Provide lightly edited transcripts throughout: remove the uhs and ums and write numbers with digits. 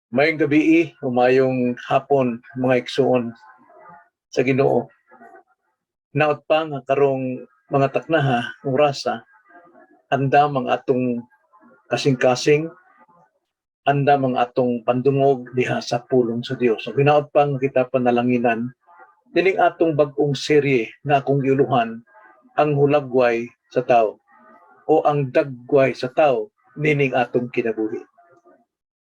Mayong gabi, umayong hapon, mga igsoon sa Ginoo. Naot pa nga karong mga taknaha, orasa, anda mga atong kasing-kasing, anda mga atong pandungog diha sa pulong sa Dios. So hinaot pa nga kita panalanginan, dining atong bag-ong serye nga akong giuluhan, ang hulagway sa tao o ang dagway sa tao nining atong kinabuhi.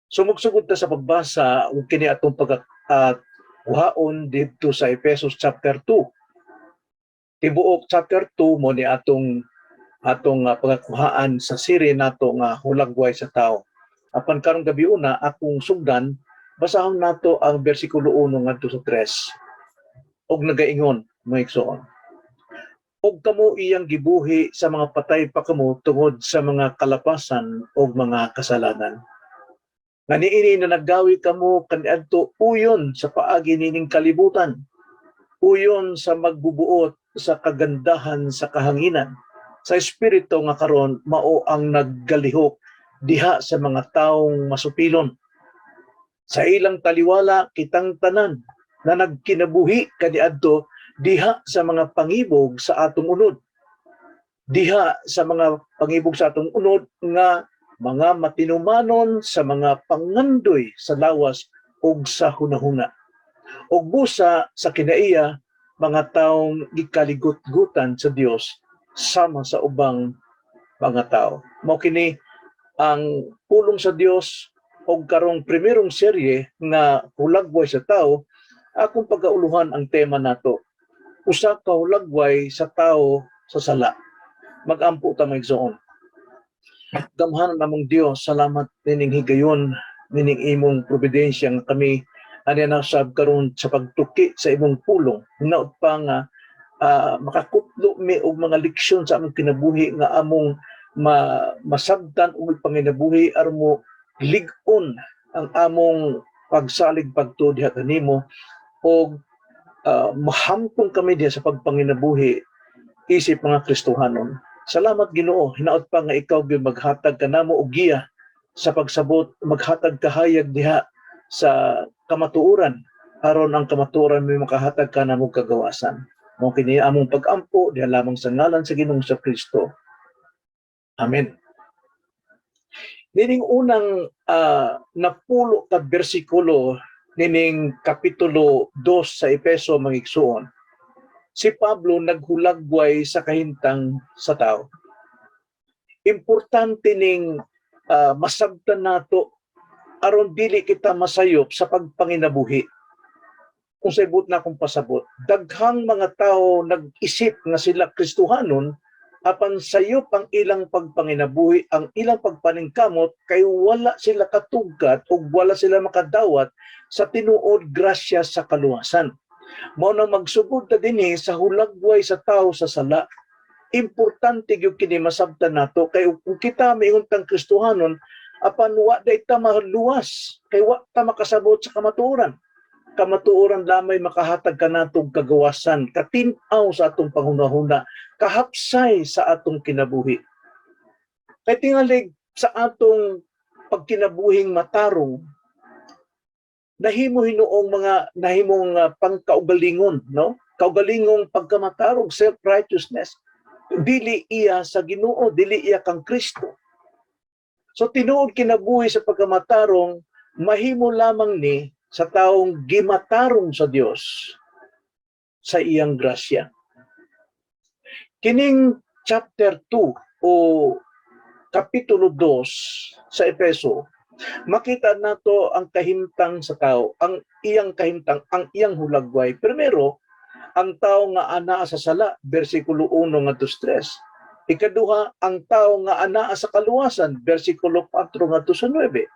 Sumugsugod ta sa pagbasa ug kini atong pagkuhaon dito sa Efesos chapter 2. Tibuok chapter 2 mo ni atong pagkuhaan sa siri nato nga hulagway sa tao. Apan karong gabi una akong sugdan, basahon nato ang bersikulo 1 ngadto sa 3. Og nagaingon, mga igsoon. Og kamo iyang gibuhi sa mga patay pa kamo tungod sa mga kalapasan og mga kasalanan. Nga niini na naggawi kamo kaniadto uyon sa paagi nining kalibutan, uyon sa magbubuot sa kagandahan sa kahanginan, sa espiritu nga karon mao ang naggalihok diha sa mga taong masupilon. Sa ilang taliwala kitang tanan na nagkinabuhi kaniadto diha sa mga pangibog sa atong unod. Diha sa mga pangibog sa atong unod nga mga matinumanon sa mga pangandoy sa lawas ug sa hunahuna. Ug busa sa kinaiya mga taong gikaligut-gutan sa Dios sama sa ubang mga tao. Mao kini ang pulong sa Dios og karong primerong serye nga hulagway sa tao. Akong pagkauluhan ang tema nato, usa ka hulagway sa tao sa sala. Mag-ampo ta maigsoon. Gamhanan namong Dios, salamat nining higayon, nining imong providensya nga kami ani nasab karon sa pagtuki sa imong pulong. Hinaot pa nga makakutlo mi og mga leksyon sa among kinabuhi nga among masabtan og panginabuhi aron mo lig-on ang among pagsalig pagtuo diha kanimo og mahamtong kami diha sa pagpanginabuhi isip mga Kristohanon. Salamat Ginoo, hinaot pa nga ikaw gyud maghatag kanamo og giya sa pagsabot, maghatag kahayag diha sa kamatuoran aron ang kamatuoran may makahatag kanamo kagawasan. Mao kini among pag-ampo diha lamang sa ngalan sa Ginoong sa Kristo. Amen. Nining unang napulo ka bersikulo nining kapitulo 2 sa Efeso mga igsoon, si Pablo naghulagway sa kahintang sa tao. Importante ning masabtan nato aron dili kita masayop sa pagpanginabuhi. Kung sa ibut na akong pasabot, daghang mga tao nag-isip nga sila Kristohanon, apan sayop ang ilang pagpanginabuhi, ang ilang pagpaningkamot, kay wala sila katugkat o wala sila makadawat sa tinuod grasya sa kaluwasan. Mao nang magsugod ta dinhi sa hulagway sa tao sa sala. Importante gyud kini masabtan nato kay kung kita miuntang Kristohanon apan wa day ta maluwas kay wa ta makasabot sa kamatuoran. Kamatuoran lamay makahatag kanatong kagawasan, katin-aw sa atong panghunahuna, kahapsay sa atong kinabuhi. Kay tingalig sa atong pagkinabuhing matarong, nahimong pangkaugalingon, no? Kaugalingong pagkamatarong, self-righteousness. Dili iya sa Ginoo, dili iya kang Kristo. So tinuod kinabuhi sa pagkamatarong, mahimo lamang ni sa taong gimatarong sa Dios sa iyang grasya. Kining chapter 2 o kapitulo 2 sa Efeso, makita nato ang kahimtang sa tao, ang iyang kahimtang, ang iyang hulagway. Primero, ang tao nga anaa sa sala, bersikulo 1 ngadto 3. Ikaduha, ang tao nga anaa sa kaluwasan, bersikulo 4 ngadto 9.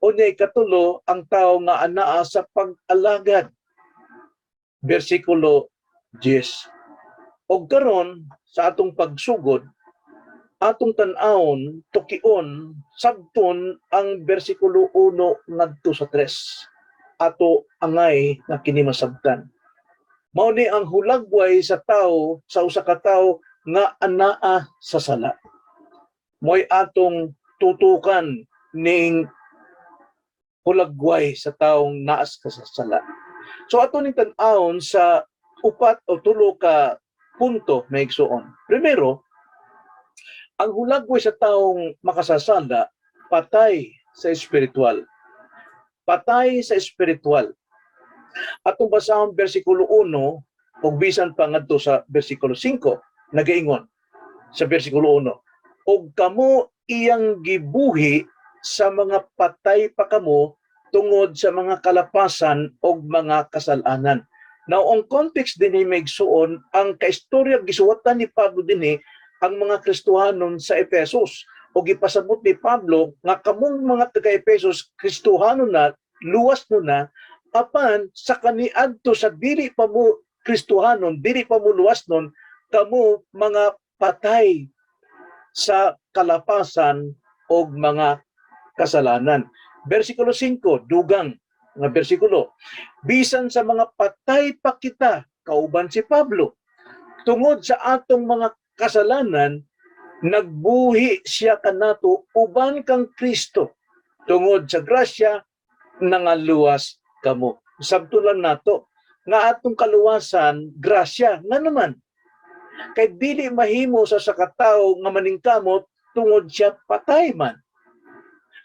Unya ikatulo, ang tao nga anaa sa pag-alagad, bersikulo 10. Og karon sa atong pagsugod, atong tan-awon, tukion, sabton ang bersikulo 1 ngadto sa 3. Ato angay nga kini masabtan. Mao ni ang hulagway sa tao, sa usa ka tawo nga anaa sa sala. Mo'y atong tutukan ning hulagway sa taong naas ka sa sala. So ato ning tan-awon sa upat o tulo ka punto na igsuon. Primero, ang hulagway sa taong makasasala patay sa espiritual. Patay sa espiritual. Atong basahon bersikulo 1 ug bisan pa ngadto sa bersikulo 5 nagaingon sa bersikulo 1, ug kamo iyang gibuhi sa mga patay pa kamo tungod sa mga kalapasan o mga kasalanan. Now, ang context din ay maigsuon, ang kaistorya gisuwatan ni Pablo din ang mga Kristohanon sa Efesos. O gipasabot ni Pablo nga kamong mga taga-Efesos, Kristohanon na, luwas no na, apan sa kaniadto sa dili pa mo Kristohanon, dili pa mo luwas nun, kamo mga patay sa kalapasan o mga kasalanan. Versikulo 5, dugang nga bersikulo. Bisan sa mga patay pa kita, kauban si Pablo, tungod sa atong mga kasalanan, nagbuhi siya kanato uban kang Kristo. Tungod sa grasya, nangaluwas kamo. Sabtulan nato, nga atong kaluwasan, grasya, nga naman. Kay dili mahimo sa sakataw nga maningkamot tungod siya patay man.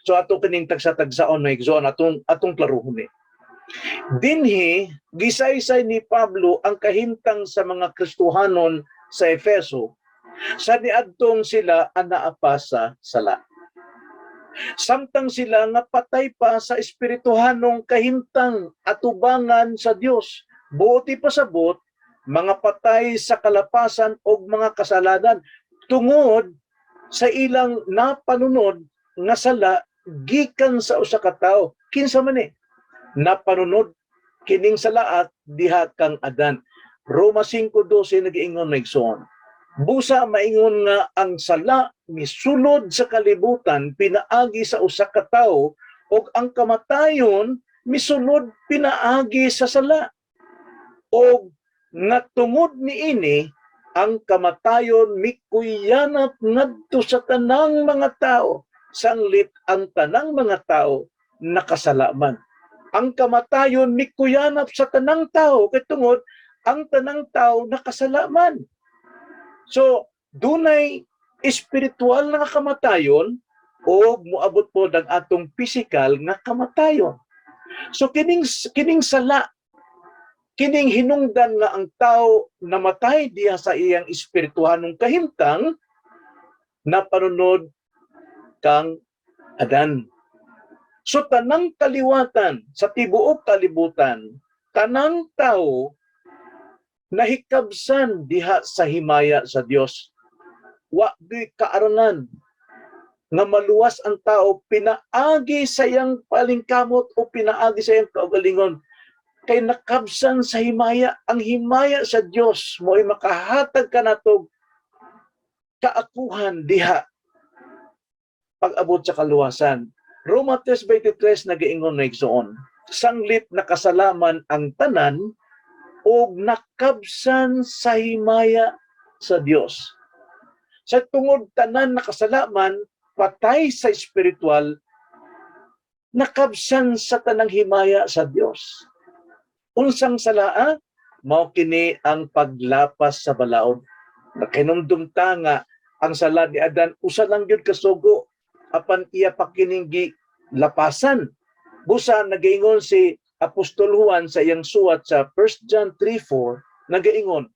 So ato kining tagsa-tagsaon na igsoon atong klaruhon ni. Dinhi gisaysay ni Pablo ang kahimtang sa mga Kristohanon sa Efeso sa niadtong sila anaa pa sa sala. Samtang sila nga patay pa sa espirituhanong kahimtang atubangan sa Dios. Buoti pasabot mga patay sa kalapasan o mga kasalanan tungod sa ilang napanunod nga sala gikan sa usa ka tawo. Kinsa man napanunod kining salaat diha kang Adan. Roma 5:12 nagiingon na igsoon. Busa maingon nga ang sala misulod sa kalibutan pinaagi sa usa ka tawo ug ang kamatayon misulod pinaagi sa sala. Og nga tungod niini ang kamatayon mikuyanap ngadto sa tanang mga tao, sanglit ang tanang mga tao nakasala man. Ang kamatayon mikuyanap sa tanang tao kay tungod ang tanang tao nakasala man. So, dunay espiritual na kamatayon o moabot po ang atong physical nga kamatayon. So kining sala, kining hinungdan nga ang tao namatay diha sa iyang espirituhanong kahimtang na panunod kang Adan. So tanang kaliwatan sa tibuok kalibutan, tanang tao nahikabsan diha sa himaya sa Dios. Wa di kaaranan nga maluwas ang tao pinaagi sa iyang palingkamot o pinaagi sa iyang kaugalingon kay nakabsan sa himaya. Ang himaya sa Dios mo'y makahatag kanatog kaakuhan diha pag-abot sa kaluwasan. Roma 3:23 nagaingon na igsoon, sanglit nakasalaman ang tanan o nakabsan sa himaya sa Dios. Sa tungod tanan nakasalaman, patay sa espiritual, nakabsan sa tanang himaya sa Dios. Unsang salaa? Mao kini ang paglapas sa balaod. Nakinumdum ta nga ang sala ni Adan usa lang gyud kasugo apan iya pa kining lapasan. Busa nagaingon si Apostol Juan sa iyang suwat sa 1 John 3:4 nagaingon,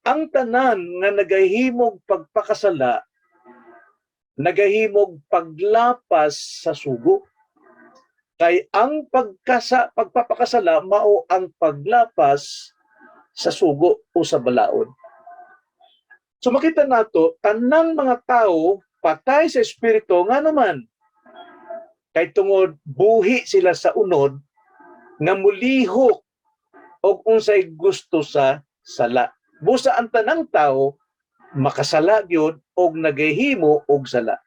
ang tanan nga nagahimog pagpakasala nagahimog paglapas sa sugo. Kay ang pagpapakasala mao ang paglapas sa sugo o sa balaod. So makita nato tanang mga tao patay sa espiritu nga naman kay tungod buhi sila sa unod nga mulihok og unsay gusto sa sala. Busa ang tanang tao makasala gyud og nagahimo og sala.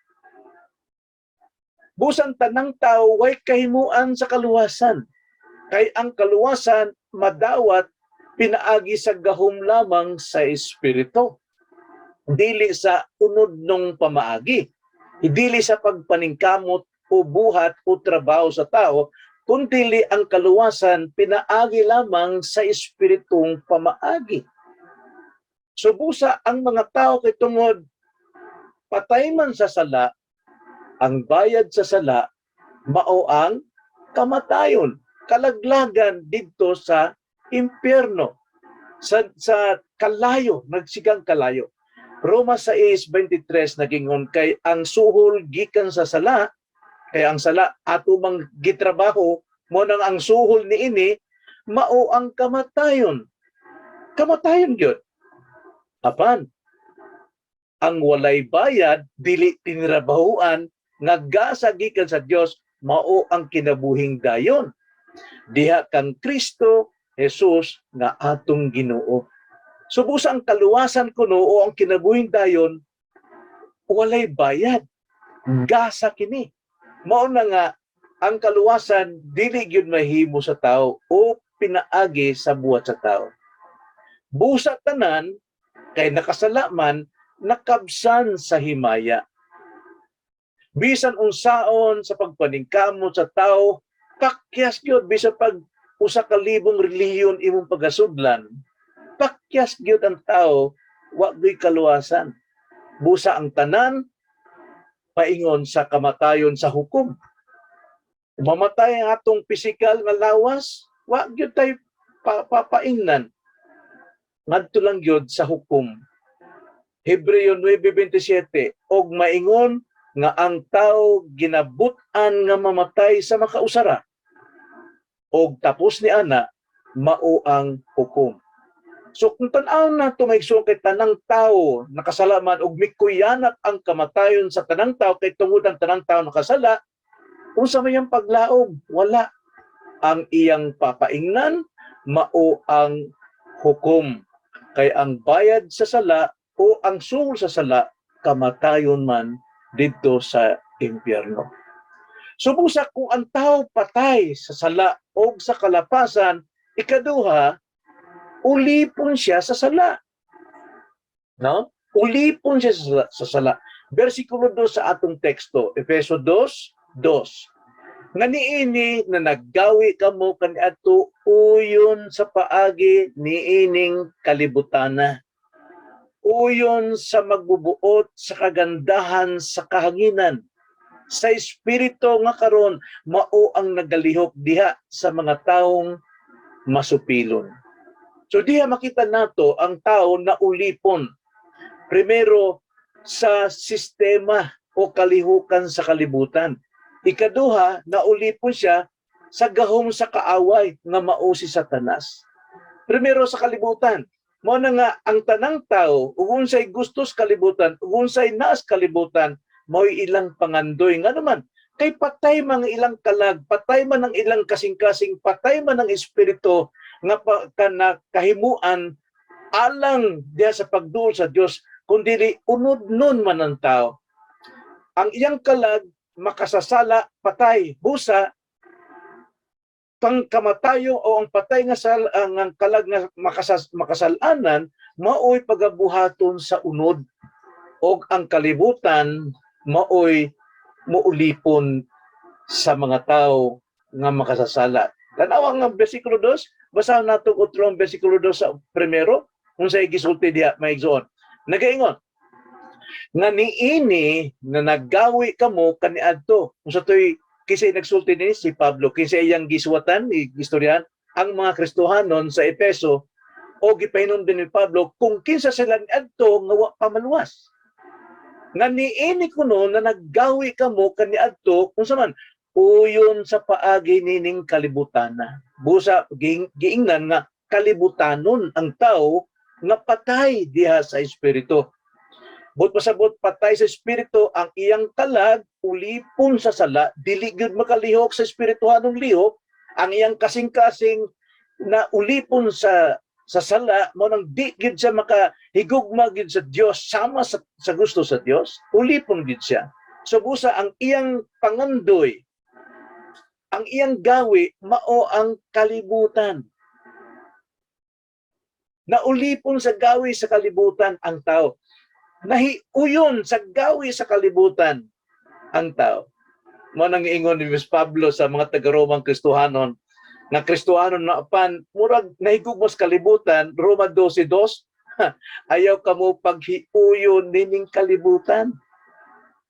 Busa ang tanang tao way kahimuan sa kaluwasan. Kay ang kaluwasan madawat pinaagi sa gahom lamang sa espiritu. Dili sa unod nung pamaagi. Dili sa pagpaningkamot o buhat o trabaho sa tao, kundi ang kaluwasan pinaagi lamang sa espiritong pamaagi. So busa ang mga tao kay tungod patay man sa sala, ang bayad sa sala mao ang kamatayon, kalaglagan didto sa impyerno, sa kalayo, nagsigang kalayo. Roma 6:23 nagingon kay ang suhol gikan sa sala, kay ang sala ato mang gitrabaho mo nang ang suhol niini mao ang kamatayon. Kamatayon gyud. Apan ang walay bayad dili tinrabahuan nga gasa gikan sa Dios mao ang kinabuhing dayon. Diha kang Kristo Jesus nga atong Ginoo. So busa ang kaluwasan kuno o ang kinabuhing dayon walay bayad. Gasa kini. Mao na nga ang kaluwasan dili gyud mahimo sa tao o pinaagi sa buhat sa tao. Busa tanan kay nakasala man nakabsan sa himaya. Bisan unsaon sa pagpaningkamot sa tao, pakyas gyud bisan pag usa ka libong relihiyon imong pagasudlan, pakyas gyud ang tao wa gay kaluwasan. Busa ang tanan paingon sa kamatayon sa hukom. Mamatay ang atong pisikal nga lawas, wa gyud tay papaingnan. Ngadto lang gyud sa hukom. Hebreo 9:27 og maingon nga ang tao ginabut-an nga mamatay sa makausara og tapos ni ana mao ang hukom. So kung tan-aw na tumaigsoon kay tanang tao nakasalaman og mikuyanat ang kamatayon sa tanang tao kay tungod ang tanang tao nakasala, unsa may ang paglaom? Wala. Ang iyang papaingnan mao ang hukom. Kay ang bayad sa sala o ang suhol sa sala kamatayon man didto sa impyerno. So busa kung ang tao patay sa sala o sa kalapasan, ikaduha, ulipon siya sa sala. No? Ulipon siya sa sala. Versikulo 2 sa atong teksto, Efeso 2:2. Nga niini na naggawi kamo kaniadto uyon sa paagi niining kalibutana. Uyon sa magbubuot sa kagandahan sa kahanginan. Sa espiritu nga karon mao ang nagalihok diha sa mga taong masupilon. So diha makita nato ang tao na ulipon. Primero sa sistema o kalihukan sa kalibutan. Ikaduha, naulipon siya sa gahom sa kaaway nga mao si Satanas. Primero sa kalibutan. Mao na nga ang tanang tao ug unsay gustos kalibutan, ug unsay naas kalibutan, mao'y ilang pangandoy nga naman. Kay patay man ang ilang kalag, patay man ang ilang kasing-kasing, patay man ang espiritu nga kahimuan alang diya sa pagduol sa Dios, kundi unod nun man ang tao. Ang iyang kalag makasasala, patay, busa, pang kamatayo o ang patay nga ang kalag nga makasalanan maoy pagabuhaton sa unod og ang kalibutan maoy muulipon sa mga tao nga makasasala. Tanaw ang bersikulo 2, basahan nato utrong bersikulo 2 sa primero, unsay gisulti diha maigsoon. Nagaingon nga niini na naggawi kamo kaniadto. Unsa toy kisay nagsulti ni si Pablo, kisay iyang giswatan ni istoryan ang mga Kristohanon sa Efeso o gipahinom din ni Pablo kung kinsa sila niadto nga wa pamaluwas. Nga niini kuno na naggawi kamo kaniadto unsa man uyon sa paagi nining kalibutana. Busa giingnan nga kalibutanon ang tao nga patay diha sa espiritu. But pasabot patay sa espiritu ang iyang kalag ulipon sa sala, dili gyud makalihok sa espirituhanong lihok, ang iyang kasing-kasing na ulipon sa sala mo nang di gyud siya makahigugma gyud sa Dios sama sa gusto sa Dios, ulipon gyud siya. So busa ang iyang pangandoy, ang iyang gawi mao ang kalibutan. Naulipon sa gawi sa kalibutan ang tao. Nahiuyon sa gawi sa kalibutan ang tao. mo nang ingon ni Miss Pablo sa mga taga-Romang Kristohanon, nga Kristohanon na apan, murag nahigugmos kalibutan, Roma 12:2, ayaw kamo paghiuyon nining kalibutan.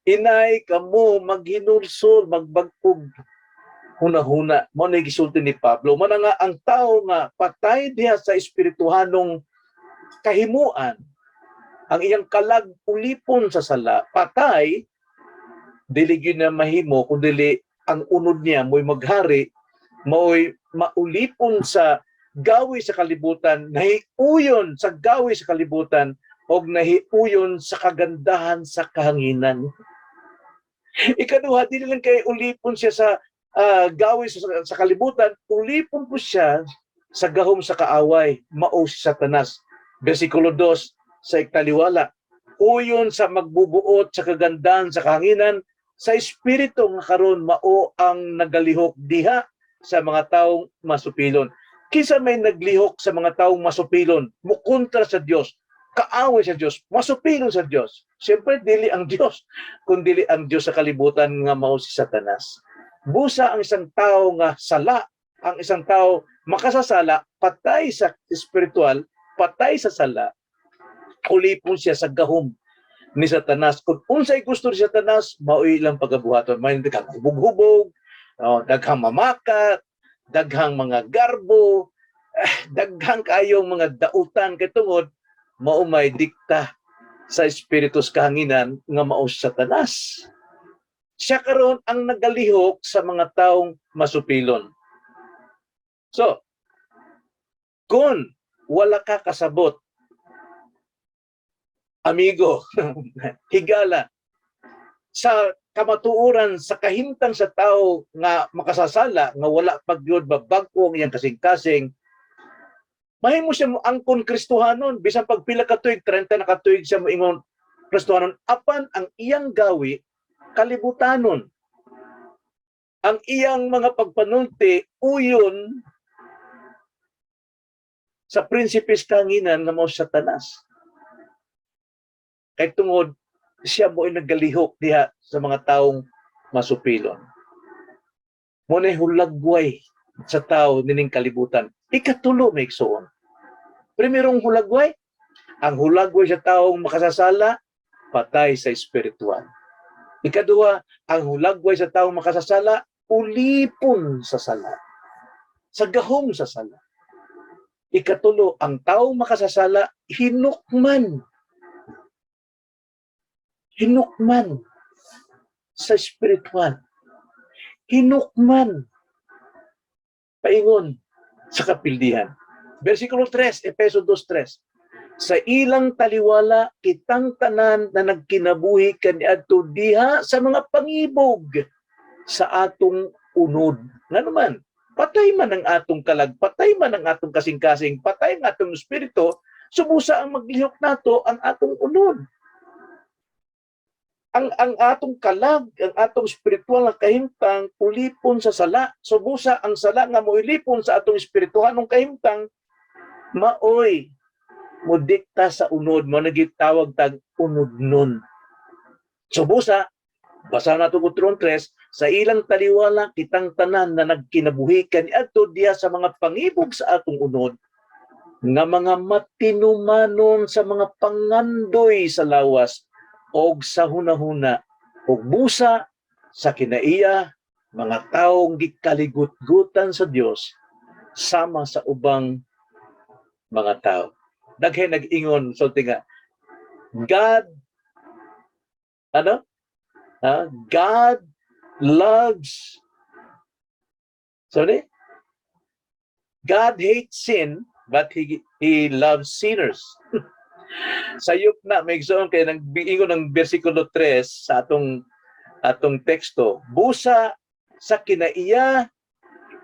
Inay kamo maghinulsol, magbagpog huna-huna. Mo na gisulti ni Pablo. Mo na nga ang tao nga patay diha sa espirituhanong kahimuan, ang iyang kalag ulipon sa sala, patay, dili gyud na mahimo kundi ang unod niya mo'y maghari, mo'y maulipon sa gawi sa kalibutan, nahiuyon sa gawi sa kalibutan, o nahiuyon sa kagandahan sa kahanginan. Ikaduha, dili lang kay ulipon siya sa gawi sa kalibutan, ulipon po siya sa gahom sa kaaway, mao si Satanas. Versikulo 2 sa ikaliwala, uyon sa magbubuot sa kagandahan sa kahanginan, sa espiritu nga karon mao ang nagalihok diha sa mga taong masupilon. Kisa may naglihok sa mga taong masupilon, mukontra sa Dios, kaaway sa Dios, masupilon sa Dios. Siyempre, dili ang Dios, kundi ang Dios sa kalibutan nga mao si Satanas. Busa ang isang tao nga sala, ang isang tao makasasala, patay sa espiritual, patay sa sala, ulipon siya sa gahom ni Satanas. Kung unsay gusto ni Satanas, mao'y ilang pagabuhaton. May daghang hubog-hubog, daghang mamakat, daghang mga garbo, daghang kayong mga dautan kay tungod mao may dikta sa espiritus kahanginan nga mao si Satanas. Siya karon ang nagalihok sa mga taong masupilon. So, kung wala ka kasabot, amigo, higala, sa kamatuoran sa kahimtang sa tao nga makasasala, nga wala pagyod babag-o ang iyang kasing-kasing, mahimo siya mo angkon Kristohanon, bisan pagpila ka tuig, 30 na ka tuig siya moingon Kristohanon, apan ang iyang gawi, kalibutanon. Ang iyang mga pagpanulti, uyon sa prinsipis kanginan nga mao Satanas. Kay tungod siya mo'y naggalihok diha sa mga taong masupilon. Muna'y hulagway sa tao nining kalibutan. Ikatulo may igsoon. Primerong hulagway, ang hulagway sa taong makasasala, patay sa espiritual. Ikaduha, ang hulagway sa taong makasasala, ulipon sa sala. Sa gahom sa sala. Ikatulo, ang taong makasasala, hinukman. Hinukman sa espiritual. Hinukman paingon sa kapildihan. Versikulo 3, Efeso 2:3. Sa ilang taliwala, kitang tanan na nagkinabuhi kaniadto diha sa mga pangibog sa atong unod. Nga naman, patay man ang atong kalag, patay man ang atong kasing-kasing, patay ang atong espiritu, subusa ang maglihok nato ang atong unod. Ang atong kalag, ang atong espiritual na kahimtang, ulipon sa sala. Subusa ang sala nga moilipon sa atong espirituhanong kahimtang, maoy modikta sa unod, mo nagitawag tag unod nun. Subusa, basa na ito Tron 3, sa ilang taliwala, kitang tanan na nagkinabuhi kaniadto diha sa mga pangibog sa atong unod, nga mga matinumanon sa mga pangandoy sa lawas, og sa hunahuna, og busa sa kinaiya, mga taong gikaligut-gutan sa Dios, sama sa ubang mga tao. Daghay nag-ingon, sulti nga, God, God loves, God hates sin, but He loves sinners. Sayop na, may igsoon kaya nag-ingon ng versikulo 3 sa atong teksto. Busa sa kinaiya,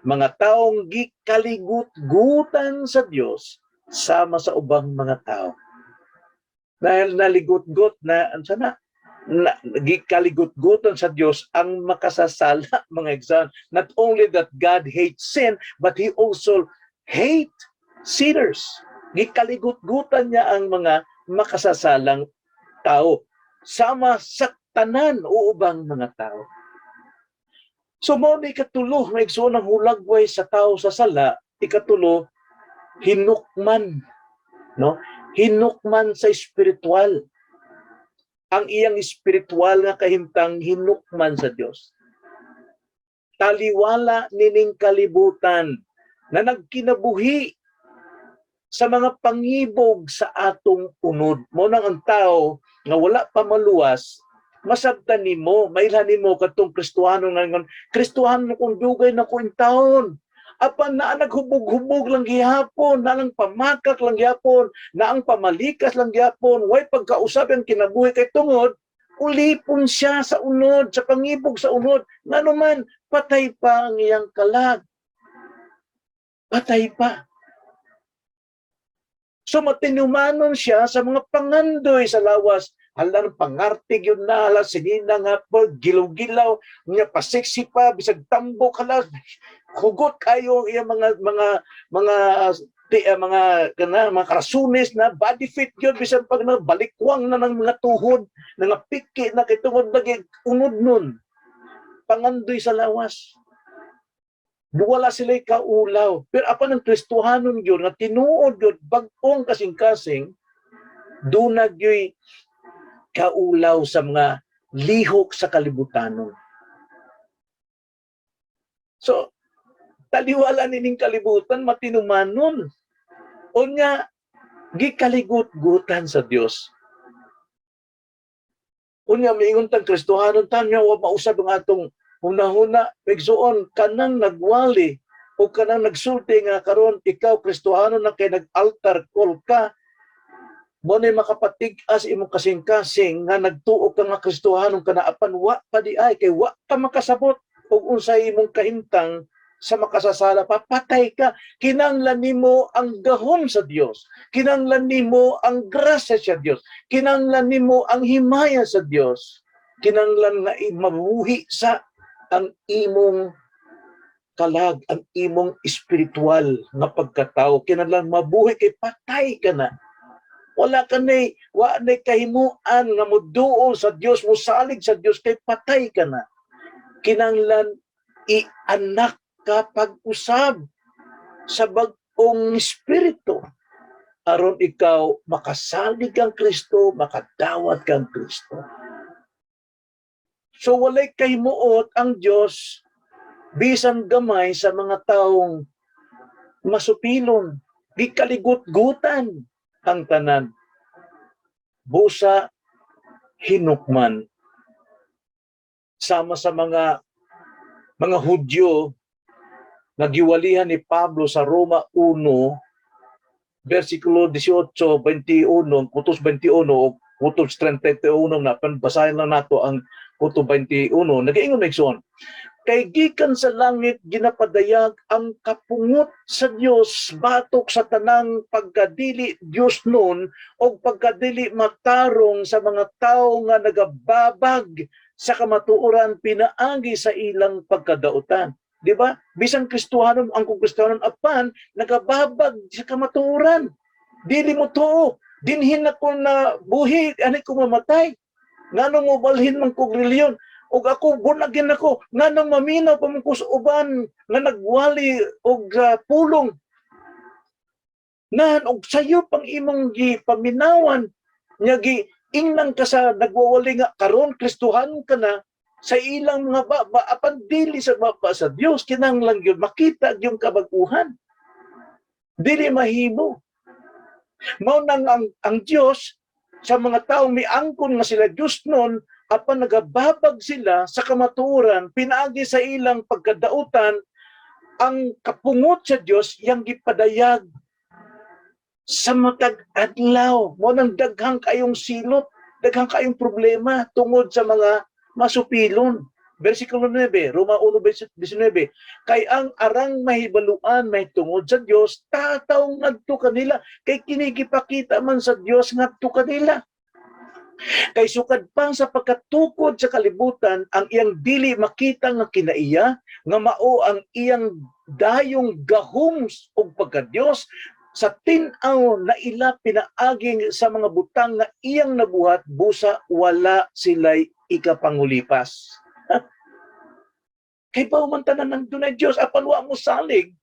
mga taong gikaligut-gutan sa Dios, sama sa ubang mga tao. Dahil naligut-gut na, gikaligut-gutan sa Diyos ang makasasala, mga exam. Not only that God hates sin, but He also hates sinners. Gikaligut-gutan niya ang mga makasasalang tao. Sama sa tanan o ubang mga tao. So mo ni ikatulo, may igsoon ng hulagway sa tao sa sala, ikatulo, hinukman, no? Hinukman sa espiritual. Ang iyang espiritual nga kahimtang hinukman sa Dios. Taliwala nining kalibutan na nagkinabuhi sa mga pangibog sa atong unod. Mo nang ang tao nga wala pa maluwas, masabtan nimo, mailhan nimo katong Kristohano nga Kristohano kung dugay na ko in taon. Apan na naghubog-hubog lang gihapon, na lang pamakak lang gihapon, na ang pamalikas lang gihapon, way pagkausap ang kinabuhi kay tungod, ulipon siya sa unod, sa pangibog sa unod. Nga naman, patay pa ang iyang kalag. Patay pa. So matinumanon siya sa mga pangandoy sa lawas. Halang pangartig yun na, halang sinina nga po, gilaw-gilaw, nga pasiksi pa, bisag tambo ka lang, hugot kayo yung mga karasunis na body fit yun, bisag pag balikwang na ng mga tuhod, nga piki na kitungod naging unod nun. Pangandoy sa lawas. Wala sila'y kaulaw. Pero apan ng Kristohanon yun, na tinuod yun, bagong kasing-kasing, dunag yun kaulaw sa mga lihok sa kalibutanon. So, taliwala nining kalibutan, matinumanon. O nga, gikaligut-gutan sa Dios. O nga, maingon tang Kristohanon, tanya, mausab ang atong huna-huna, pigsoon, kanang nagwali, o kanang nagsulti nga karon ikaw, Kristohano, na kay nag-altar call ka, mo na makapatig-as imong kasing-kasing nga nagtuo ka nga Kristohanon ka na apan wa pa di ay, kay wa ka makasabot og unsay imong kahimtang sa makasasala, papatay ka. Kinanglan nimo ang gahom sa Dios, kinanglan nimo ang grasya sa Dios, kinanglan nimo ang himaya sa Dios, kinanglan nga mabuhi sa ang imong kalag, ang imong espiritual nga pagkatao, kinahanglan mabuhi kay patay ka na. Wala ka wa na kahimuan nga moduol sa Dios, mosalig sa Dios kay patay ka na. Kinahanglan ianak ka pag-usab sa bag-ong espiritu aron ikaw makasalig kang Kristo, makadawat kang Kristo. So walay kahimuot ang Dios bisan gamay sa mga taong masupilon, gikaligut-gutan ang tanan. Busa hinukman. Sama sa mga Hudyo, nagiwalihan ni Pablo sa Roma 1, versikulo 18, 21, kutos 21 o kutos 31 na basahin lang nato ang kutos 21. Nagaingon Nixon, kay gikan sa langit ginapadayag ang kapungot sa Dios batok sa tanang pagkadili Dios nun o pagkadili matarong sa mga tao nga nagababag sa kamatuoran pinaagi sa ilang pagkadautan. Di ba? Bisan Kristohanon, ang kung Kristohanon apan nagababag sa kamatuoran. Dili mo to, dinhin ako na buhi, ani ko mamatay. Nganong mo balhin man kog reliyon? Og ako bunagin ako nganong maminaw pa man ko sa uban nga nagwali og pulong nan og sayo pang imong gipaminawan nya gi ingnan ka sa nagwawali nga karon Kristohan ka na sa ilang mga baba apan dili sa baba sa Dios kinahanglan gyud makita yung kabag-uhan dili mahimo mao nang ang Dios sa mga taong miangkon nga sila Dios nun apan nagababag sila sa kamatuoran pinaagi sa ilang pagkadautan ang kapungot sa Dios yang gipadayag sa matag adlaw mo nang daghang kayong silot daghang kayong problema tungod sa mga masupilon. Versikulo 9, Roma 1:19, kay ang arang mahibaluan may tungod sa Dios tataw ngadto kanila kay kinigipakita man sa Dios ngadto kanila. Kay sukad pang sa pagkatukod sa kalibutan ang iyang dili makita nga kinaiya nga mao ang iyang dayong gahom ug pagka-Dios sa tin-aw na ila pinaaging sa mga butang nga iyang nabuhat busa wala sila'y ikapangulipas. Kay paumantanan ng dunay Dios apan wa mo salig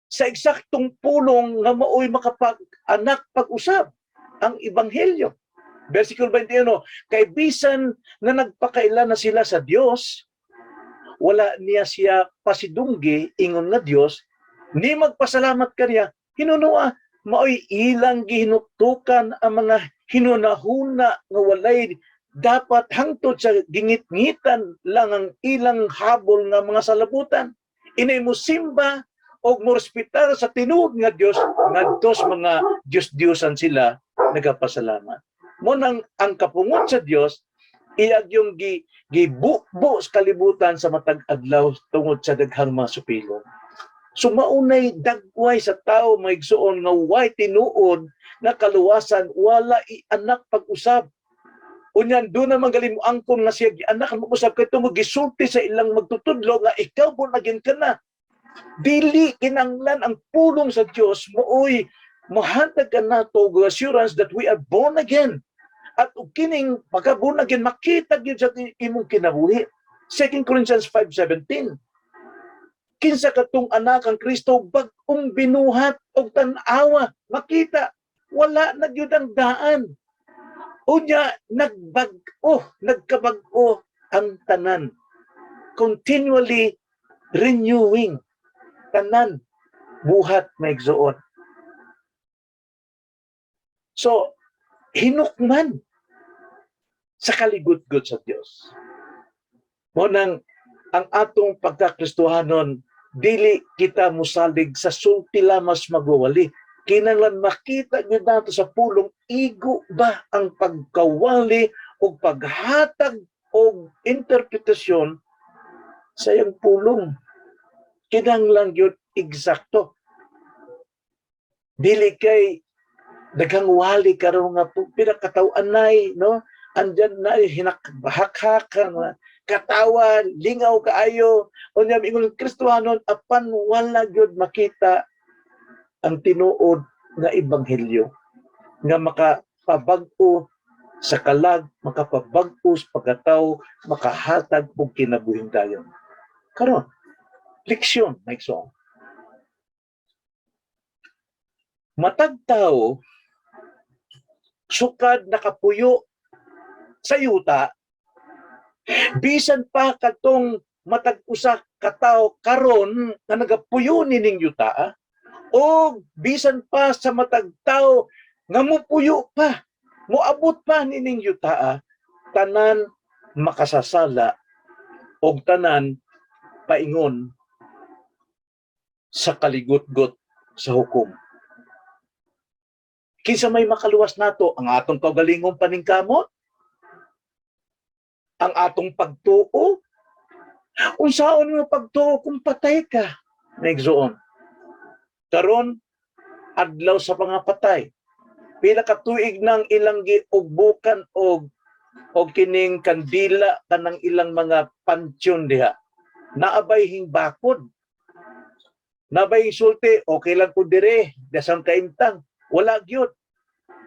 sa eksaktong pulong nga maoy makapag-anak pag-usab ang ebanghelyo. Versikulo 21, kay bisan na nagpakaila na sila sa Dios, wala niya siya pasidunggi ingon nga Dios, ni magpasalamat kaniya, hinunua, maoy ilang gihinutukan ang mga hinunahuna nga walay dapat hangtod sa gingit-ngitan lang ang ilang habol nga mga salabutan. Inay mo simba o mo respetar sa tinuod nga Dios, ngadtos mga Dios-Diosan sila nagapasalamat. Mo nang ang kapungot sa Dios iyag yung gibubo sa kalibutan sa matag adlaw tungod sa daghang mga supilon. So maunay dagway sa tao maigsuon nga way tinuod nga kaluwasan wala anak pag-usab. Unyan do na magaling mo angkon nga siya anak mag-usab kay tungod gisulti sa ilang magtutudlo nga ikaw po naging kana. Dili kinanglan ang pulong sa Dios mooy mohatag ka nato assurance that we are born again. At kining pagka-born again, makita gyud sa imong kinabuhi. 2 Corinthians 5:17. Kinsa katong anak ang Kristo bag-ong binuhat og tan-awa, makita wala na gyud ang daan. Unya nagkabag-o ang tanan. Continually renewing tanan buhat maigsuon. So hinukman sa kaligud-gud sa Dios. Mo nang ang atong pagkakristohanon dili kita musalig sa sulti lamas magwawali. Kinahanglan makita gyud nato sa pulong igo ba ang pagkawali o paghatag o interpretasyon sa iyang pulong. Kinahanglan gyud eksakto. Dili kay daghang wali karon nga pinakataw-an nay no andyan na hinakbahak katawa lingaw kaayo unya ingon Kristohanon apan wala gyud makita ang tinuod nga ebanghelyo nga makapabag-o sa kalag, makapabag-o sa pagkataw, makahatag og kinabuhing dayon. Karon leksyon maigsoon. Matag tao sukad nakapuyo sa yuta, bisan pa katong matag usa ka tawo karon nga nagapuyo nining yuta, o bisan pa sa matag tawo nga mupuyo pa, moabot pa nining yuta, tanan makasasala og tanan paingon sa kaligut-gut sa hukom. Kinsa may makaluwas nato ang atong kaugalingong paningkamot, ang atong pagtuo, unsaon nga pagtuo kung patay ka, naigsuon. Karon adlaw sa pangapatay, pila ka tuig nang ilang giugbukan og kining kandila kanang ilang mga pansyon diha. Naabay hingbakod. Nabay sulti, okay lang ko dire, dasang kaimtang. Wala gyud.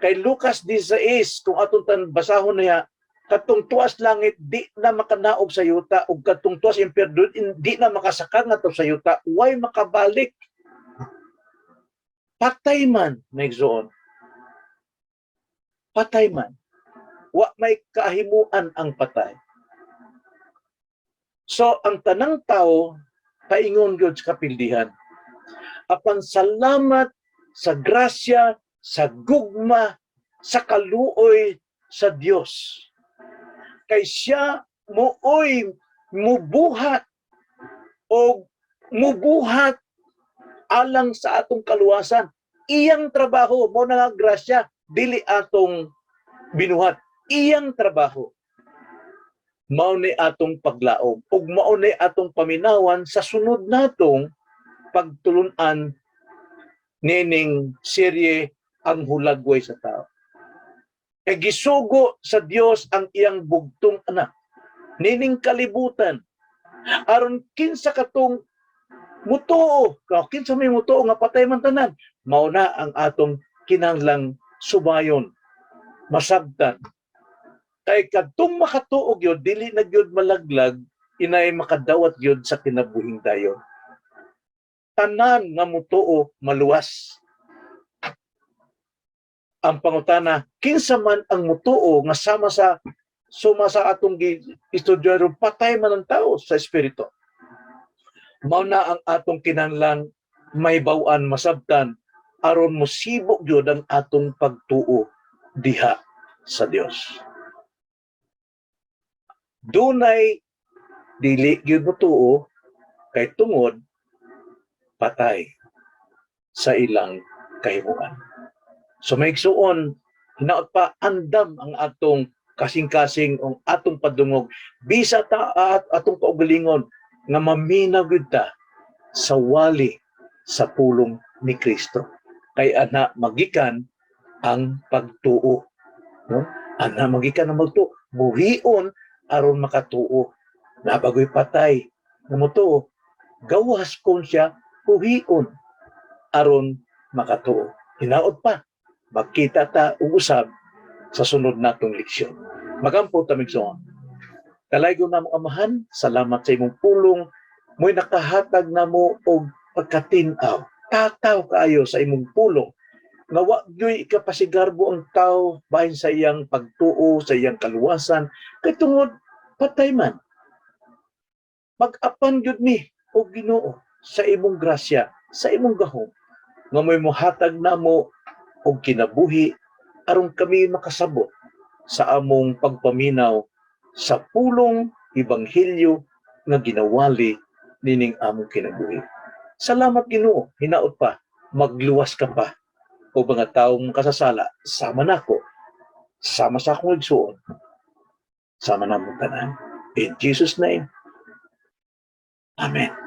Kay Lucas 16, kung atong basahon niya, katong tuwas langit di na makanaog sa yuta ug katong tuwas impierno di na makasaka ngadto sa yuta, way makabalik. Patay man naigsuon. Patay man. Wa may kahimuan ang patay. So ang tanang tao paingon gyud sa kapildihan. Apan salamat sa grasya, sa gugma, sa kaluoy sa Dios. Kay siya mooy mubuhat o mubuhat alang sa atong kaluwasan. Iyang trabaho mo na nga grasya, dili atong binuhat. Iyang trabaho. Mao ni atong paglaom ug mao ni atong paminawan sa sunod natong pagtulunan nining serye ang hulagway sa tao. Kay gisugo sa Dios ang iyang bugtong anak nining kalibutan aron kinsa katong mutuo, kinsa may mutuo nga patay man tanan, mao na ang atong kinahanglang subayon, masabtan. Kay kadtong makatuog yun, dili na gyud malaglag inay makadawat yun sa kinabuhing dayon. Tanan nga mutuo maluwas. Ang pangutana, kinsa man ang mutuo nga suma sa atong estudyaro, patay man ang tao sa espiritu. Mao na ang atong kinahanglan may bawan masabtan aron mosibok gyud ang atong pagtuo diha sa Dios. Dunay dili gyud motuo kay tungod patay sa ilang kahimuan. So maigsuon, hinaot pa andam ang atong kasing-kasing ang atong padungog bisa ta atong kaugalingon nga maminaw gyud ta sa wali sa pulong ni Kristo. Kay ana magikan ang pagtuo, no? Ana magikan ang magtuo, buhion aron makatuo. Nabagoy patay nga motuo, gawas kon siya buhion aron makatuo. Hinaot pa, magkita ta og usab sa sunod natong leksyon. Magampo ta migsoon. Kalaygo na mong amahan, salamat sa imong pulong. Mo'y nakahatag na mo og pagkatinaw. Tataw kaayo sa imong pulong. Nga wa gyoy ikapasigarbo ang tao bahin sa iyang pagtuo, sa iyang kaluwasan. Kay tungod patay man. Pag-apan gyud mi og Ginoo sa imong grasya, sa imong gahom. Nga mo'y mohatag na mo og kinabuhi aron kami makasabot sa among pagpaminaw sa pulong ebanghelyo nga ginawali nining among kinabuhi. Salamat Ginoo, hinaot pa, magluwas ka pa o mga taong kasasala, sama nako, sama sa akong igsuon, sama na mong tanan. In Jesus' name, Amen.